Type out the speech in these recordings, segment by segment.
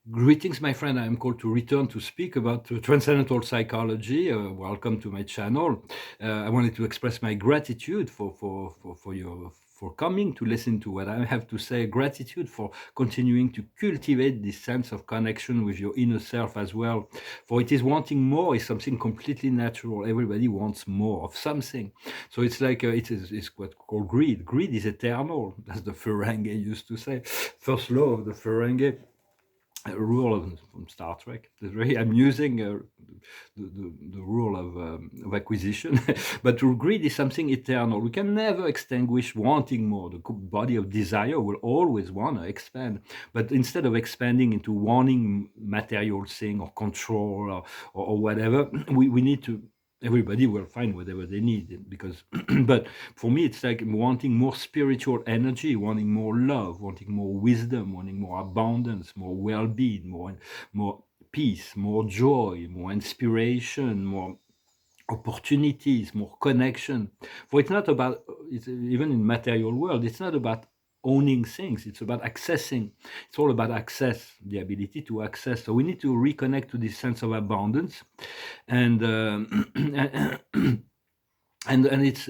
Greetings, my friend. I am called to return to speak about transcendental psychology. Welcome to my channel. I wanted to express my gratitude for coming to listen to what I have to say. Gratitude for continuing to cultivate this sense of connection with your inner self as well. For it is wanting more is something completely natural. Everybody wants more of something. So it's like it's what called greed. Greed is eternal, as the Ferengi used to say. First law of the Ferengi rule from Star Trek. It's very amusing, the rule of acquisition. But greed is something eternal. We can never extinguish wanting more. The body of desire will always want to expand. But instead of expanding into wanting material thing or control or whatever, we need to everybody will find whatever they need because but for me it's like wanting more spiritual energy, wanting more love, wanting more wisdom, wanting more abundance, more well-being, more peace, more joy, more inspiration, more opportunities, more connection. For it's not about it's, even in material world, it's not about owning things, it's about accessing. It's all about access, the ability to access. So we need to reconnect to this sense of abundance and and it's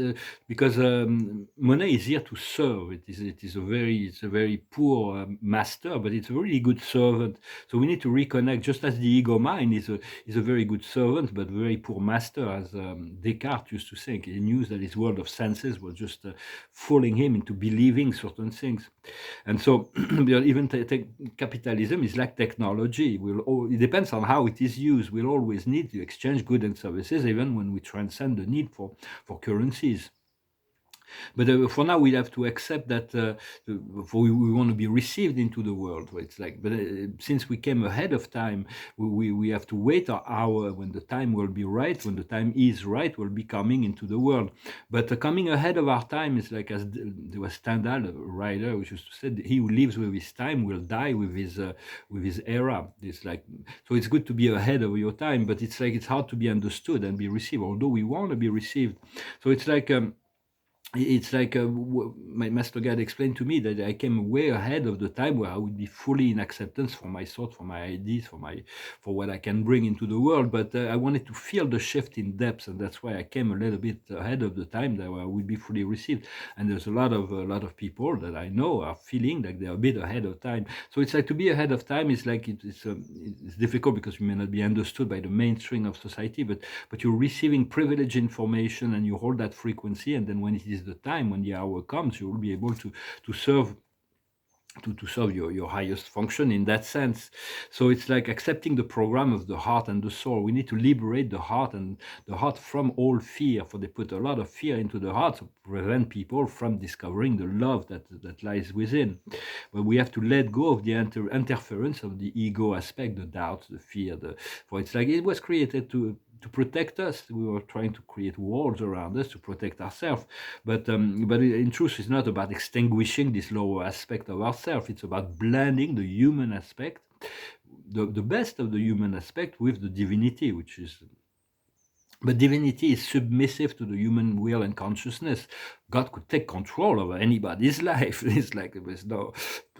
because money is here to serve. It is a very poor master, but it's a really good servant. So we need to reconnect. Just as the ego mind is a very good servant, but very poor master, as Descartes used to think. He knew that his world of senses was just fooling him into believing certain things. And so even take capitalism is like technology. It depends on how it is used. We'll always need to exchange goods and services, even when we transcend the need for currencies. But for now, we have to accept that for we want to be received into the world. It's like, but since we came ahead of time, we have to wait our hour when the time will be right. When the time is right, we'll be coming into the world. But coming ahead of our time is like, as there was Stendhal, a writer, which used to say, "He who lives with his time will die with his era." It's like, so it's good to be ahead of your time, but it's like it's hard to be understood and be received, although we want to be received. So it's like. It's like my master guide explained to me that I came way ahead of the time where I would be fully in acceptance for my thoughts, for my ideas, for what I can bring into the world. But I wanted to feel the shift in depth, and that's why I came a little bit ahead of the time that I would be fully received. And there's a lot of people that I know are feeling like they're a bit ahead of time. So it's like to be ahead of time is like it's difficult because you may not be understood by the mainstream of society, but you're receiving privileged information and you hold that frequency, and then when it is the time, when the hour comes, you will be able to serve to serve your highest function in that sense. So it's like accepting the program of the heart and the soul. We need to liberate the heart and the heart from all fear, for they put a lot of fear into the heart to prevent people from discovering the love that lies within. But we have to let go of the interference of the ego aspect, the doubt, the fear. For it's like it was created to protect us. We were trying to create walls around us to protect ourselves. But in truth, it's not about extinguishing this lower aspect of ourselves. It's about blending the human aspect, the best of the human aspect, with the divinity, which is. But divinity is submissive to the human will and consciousness. God could take control over anybody's life. It's like there's no,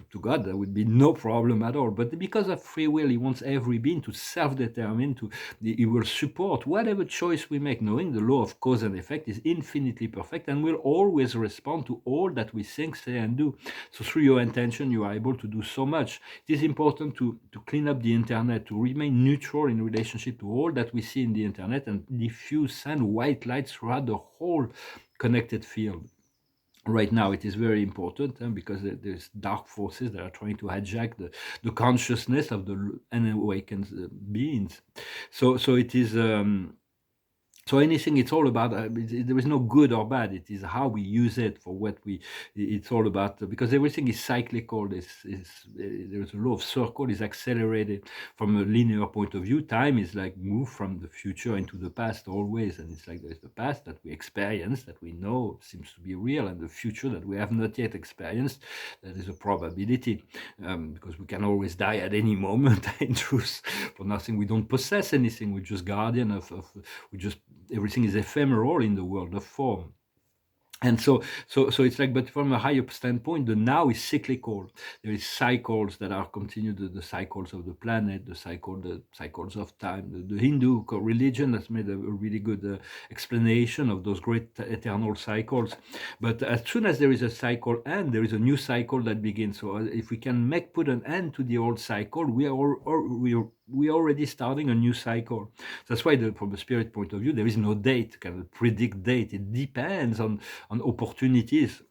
to God there would be no problem at all. But because of free will, He wants every being to self-determine. He will support whatever choice we make, knowing the law of cause and effect is infinitely perfect and will always respond to all that we think, say, and do. So through your intention, you are able to do so much. It is important to clean up the internet, to remain neutral in relationship to all that we see in the internet, and diffuse send white light throughout the whole connected field. Right now it is very important because there's dark forces that are trying to hijack the consciousness of the unawakened beings. So it is so anything, it's all about, there is no good or bad. It is how we use it for what it's all about, because everything is cyclical. There's a law of circle, is accelerated from a linear point of view. Time is like move from the future into the past always. And it's like there's the past that we experience, that we know seems to be real, and the future that we have not yet experienced, that is a probability, because we can always die at any moment. In truth, for nothing, we don't possess anything. We're just guardian of everything is ephemeral in the world of form. And so it's like, but from a higher standpoint, the now is cyclical. There is cycles that are continued, the cycles of the planet, the cycles of time. The Hindu religion has made a really good explanation of those great eternal cycles. But as soon as there is a cycle end, there is a new cycle that begins. So if we can put an end to the old cycle, we are already starting a new cycle. That's why, from a spirit point of view, there is no date, kind of predict date. It depends on opportunities.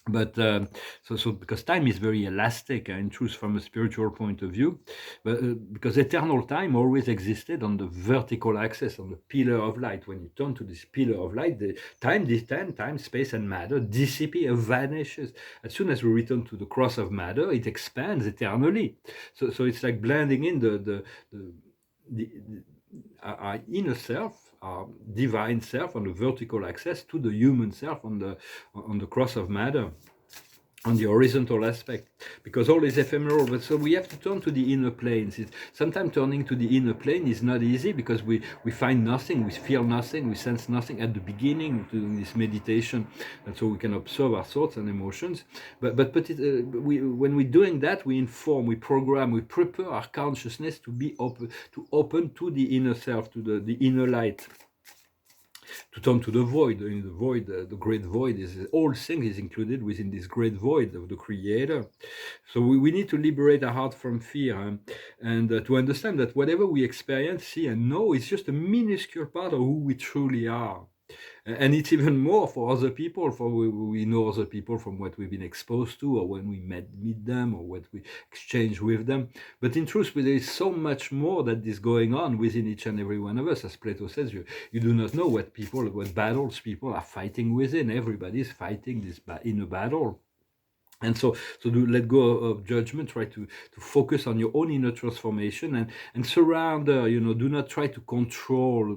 But so because time is very elastic, in truth, from a spiritual point of view, but because eternal time always existed on the vertical axis, on the pillar of light. When you turn to this pillar of light, the time, space, and matter disappear, vanishes. As soon as we return to the cross of matter, it expands eternally. So it's like blending in the our inner self, our divine self on the vertical axis, to the human self on the cross of matter, on the horizontal aspect, because all is ephemeral. But so we have to turn to the inner planes. Sometimes turning to the inner plane is not easy, because we find nothing, we feel nothing, we sense nothing at the beginning doing this meditation, and so we can observe our thoughts and emotions. But when we're doing that, we inform, we program, we prepare our consciousness to be open to the inner self, to the inner light, to turn to the void. In the void, the great void, is all things is included within this great void of the Creator. So we need to liberate our heart from fear, and to understand that whatever we experience, see, and know is just a minuscule part of who we truly are. And it's even more for other people, for we know other people from what we've been exposed to, or when we meet them, or what we exchange with them. But in truth, there is so much more that is going on within each and every one of us. As Plato says, you do not know what battles people are fighting within. Everybody is fighting this inner battle. And so to let go of judgment, try to focus on your own inner transformation, and surround, do not try to control.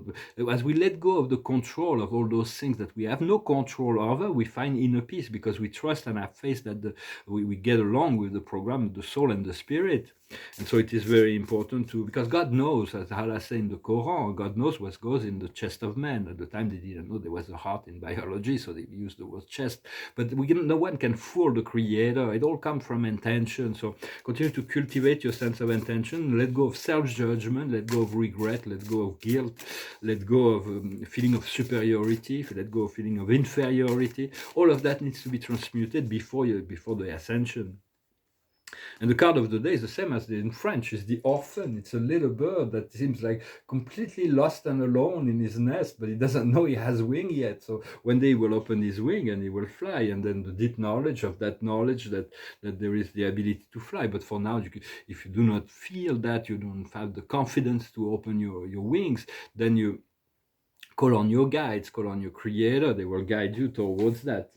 As we let go of the control of all those things that we have no control over, we find inner peace, because we trust and have faith that we get along with the program, the soul and the spirit. And so it is very important because God knows, as Allah says in the Quran, God knows what goes in the chest of man. At the time, they didn't know there was a heart in biology, so they used the word chest. But no one can fool the Creator. It all comes from intention. So continue to cultivate your sense of intention. Let go of self-judgment. Let go of regret. Let go of guilt. Let go of feeling of superiority. Let go of feeling of inferiority. All of that needs to be transmuted before the ascension. And the card of the day is the same as in French. It's the orphan. It's a little bird that seems like completely lost and alone in his nest, but he doesn't know he has wing yet. So one day he will open his wing and he will fly. And then the deep knowledge that there is the ability to fly. But for now, if you do not feel that, you don't have the confidence to open your wings, then you call on your guides, call on your Creator. They will guide you towards that.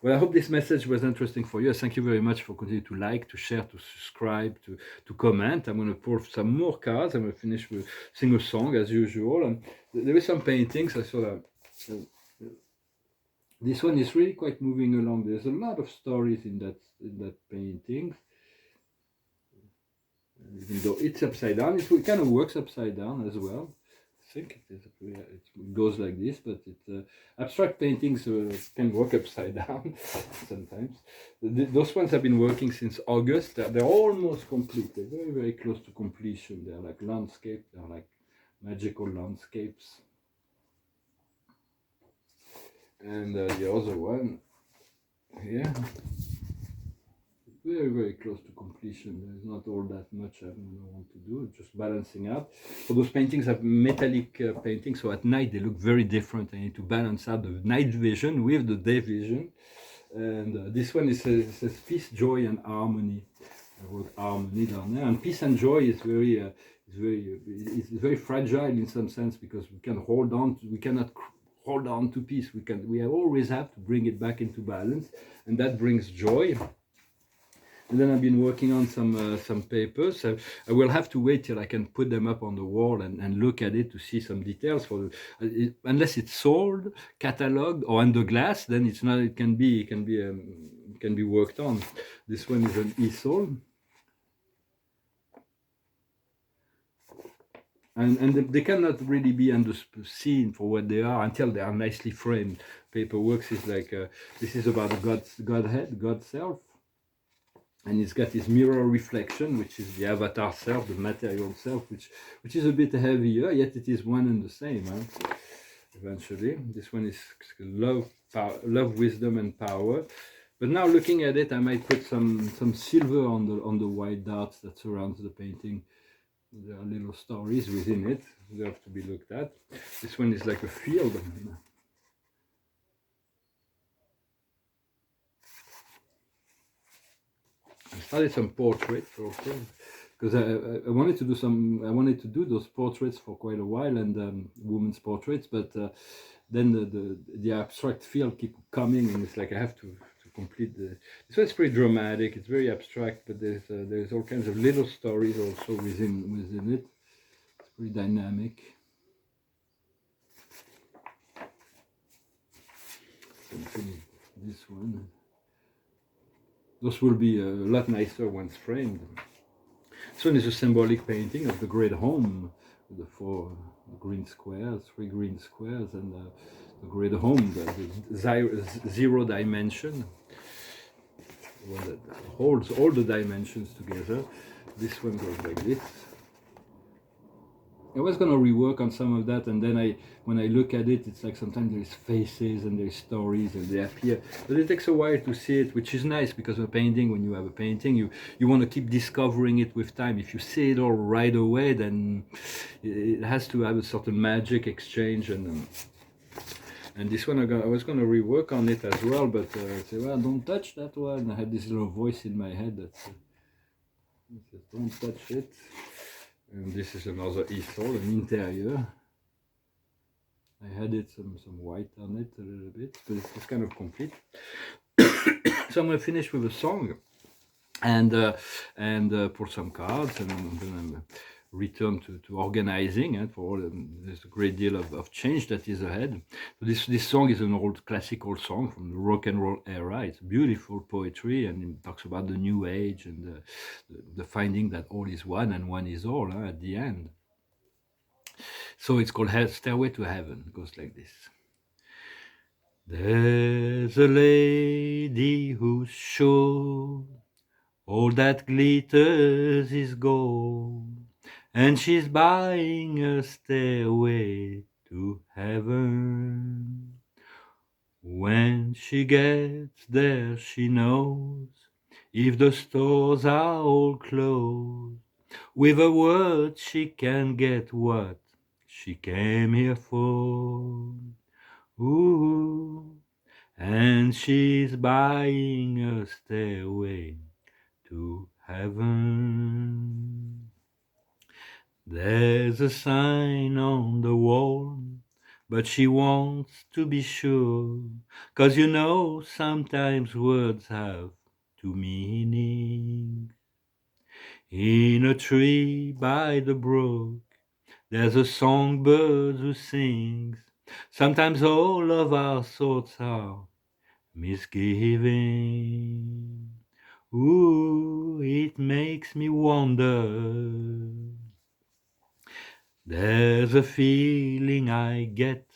Well, I hope this message was interesting for you. Thank you very much for continuing to like, to share, to subscribe, to comment. I'm going to pull some more cards. I'm going to finish with sing a song as usual. And there is some paintings. I saw that. This one is really quite moving along. There's a lot of stories in that painting. Even though it's upside down, it kind of works upside down as well. I think it goes like this, but abstract paintings can work upside down sometimes. Those ones have been working since August. They're almost complete. They're very, very close to completion. They're like landscape. They're like magical landscapes. And the other one here, very, very close to completion. There's not all that much I want to do, just balancing out. So those paintings have metallic paintings, so at night they look very different. I need to balance out the night vision with the day vision. And this one says peace, joy, and harmony. I wrote harmony down there. And peace and joy is it's very fragile in some sense, because we cannot hold on to peace. We always have to bring it back into balance, and that brings joy. And then I've been working on some papers. I will have to wait till I can put them up on the wall and look at it to see some details. Unless it's sold, cataloged, or under glass, then it's not. It can be worked on. This one is an easel. and they cannot really be seen for what they are until they are nicely framed. Paperworks is like this is about Godhead, God self, and it's got this mirror reflection, which is the avatar self, the material self, which is a bit heavier, yet it is one and the same. Huh? Eventually, this one is love, love, wisdom, and power. But now looking at it, I might put some silver on the white dots that surrounds the painting. There are little stories within it. They have to be looked at. This one is like a field. I started some portraits also because I wanted to do I wanted to do those portraits for quite a while, and women's portraits, but then the abstract field keep coming, and it's like I have to complete the. This one's pretty dramatic. It's very abstract, but there's all kinds of little stories also within it. It's pretty dynamic. This one. Those will be a lot nicer once framed. This one is a symbolic painting of the great home, with the green squares, 3 green squares, and the great home, the zero dimension, the one that holds all the dimensions together. This one goes like this. I was going to rework on some of that, and then when I look at it, it's like sometimes there's faces and there's stories and they appear, but it takes a while to see it, which is nice, because a painting, when you have a painting, you want to keep discovering it with time. If you see it all right away, then it has to have a certain magic exchange, and this one I was going to rework on it as well, but I said, well, don't touch that one. I had this little voice in my head that says, don't touch it. And this is another easel, an interior. I added some white on it a little bit, but it's kind of complete. So I'm going to finish with a song, and pour some cards, and I'm going to return to organizing. For there's a great deal of change that is ahead. So this song is an old classical song from the rock and roll era. It's beautiful poetry, and it talks about the new age and the finding that all is one and one is all at the end. So it's called Stairway to Heaven. It goes like this. There's a lady who's sure all that glitters is gold, and she's buying a stairway to heaven. When she gets there, she knows if the stores are all closed, with a word she can get what she came here for. Ooh, and she's buying a stairway to heaven. There's a sign on the wall, but she wants to be sure, 'cause you know sometimes words have two meanings. In a tree by the brook, there's a songbird who sings. Sometimes all of our thoughts are misgiving. Ooh, it makes me wonder. There's a feeling I get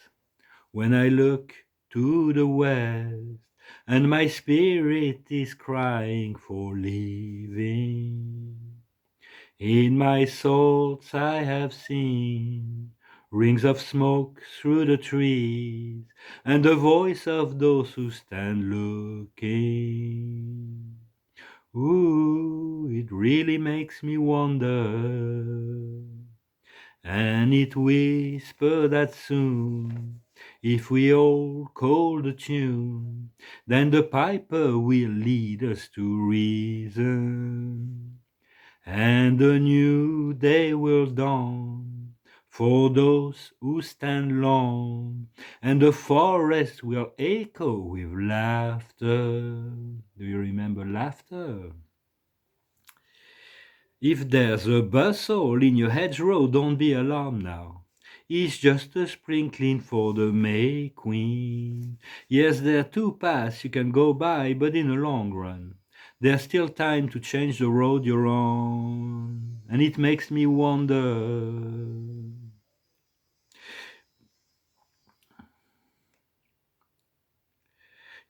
when I look to the west, and my spirit is crying for leaving. In my thoughts I have seen rings of smoke through the trees, and the voice of those who stand looking. Ooh, it really makes me wonder. And it whispered that soon, if we all call the tune, then the piper will lead us to reason, and a new day will dawn for those who stand long, and the forest will echo with laughter. Do you remember laughter? If there's a bustle in your hedgerow, don't be alarmed now. It's just a sprinkling for the May Queen. Yes, there are 2 paths you can go by, but in the long run, there's still time to change the road you're on. And it makes me wonder,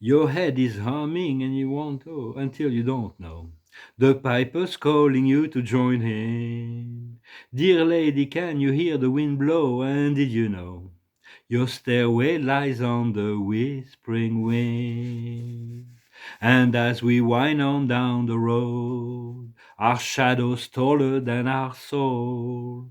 Your head is humming and you won't know until you don't know. The piper's calling you to join him. Dear lady, can you hear the wind blow? And did you know your stairway lies on the whispering wind? And as we wind on down the road, our shadows taller than our soul,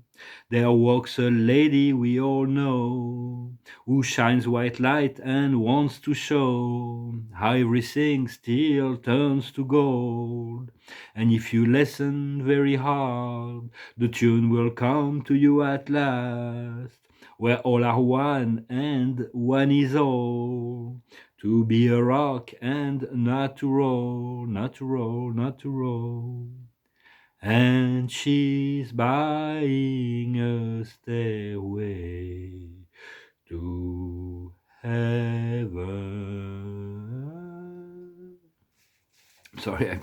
there walks a lady we all know, who shines white light and wants to show how everything still turns to gold. And if you listen very hard, the tune will come to you at last, where all are one and one is all. To be a rock and not to roll, not to roll, not to roll. And she's buying a stairway to heaven. Sorry,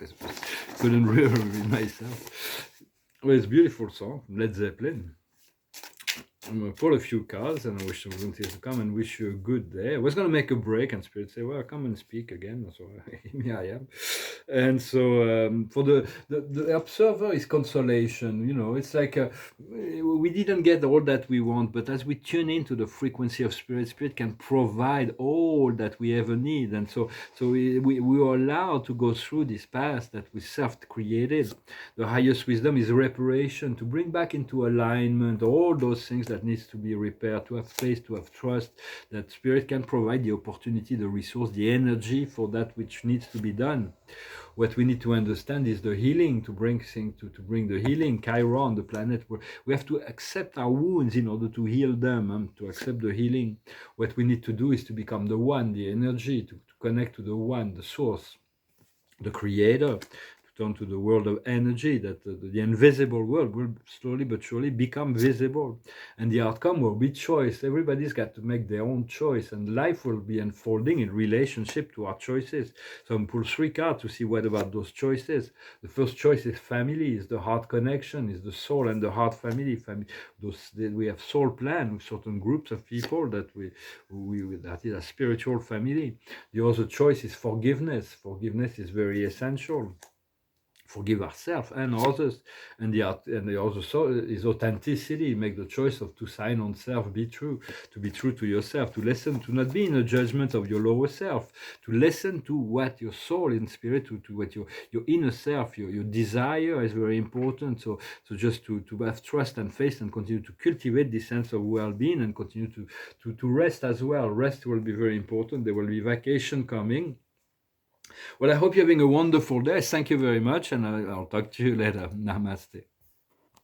couldn't remember myself. Well, it's a beautiful song, Led Zeppelin. I'm going to pull a few cards and I wish the volunteers to come and wish you a good day. I was going to make a break and Spirit say, well, come and speak again. So here I am. And so for the observer is consolation. You know, it's like we didn't get all that we want, but as we tune into the frequency of Spirit, Spirit can provide all that we ever need. And so we are allowed to go through this path that we self-created. The highest wisdom is reparation, to bring back into alignment all those things that needs to be repaired, to have faith, to have trust that Spirit can provide the opportunity, the resource, the energy for that which needs to be done. What we need to understand is the healing, to bring bring the healing. Chiron, the planet, where we have to accept our wounds in order to heal them, to accept the healing. What we need to do is to become the one, the energy, to connect to the one, the source, the creator, to turn to the world of energy, that the invisible world will slowly but surely become visible. And the outcome will be choice. Everybody's got to make their own choice, and life will be unfolding in relationship to our choices. So I'm pull 3 cards to see what about those choices. The first choice is family, is the heart connection, is the soul and the heart family. We have soul plan with certain groups of people that that is a spiritual family. The other choice is forgiveness. Forgiveness is very essential. Forgive ourselves and others. And the other is authenticity. Make the choice of to sign on self, be true, to be true to yourself, to listen, to not be in a judgment of your lower self, to listen to what your soul in spirit, to what your inner self, your desire is very important. So just to have trust and faith and continue to cultivate this sense of well-being and continue to rest as well. Rest will be very important. There will be vacation coming. Well, I hope you're having a wonderful day. Thank you very much, and I'll talk to you later. Namaste.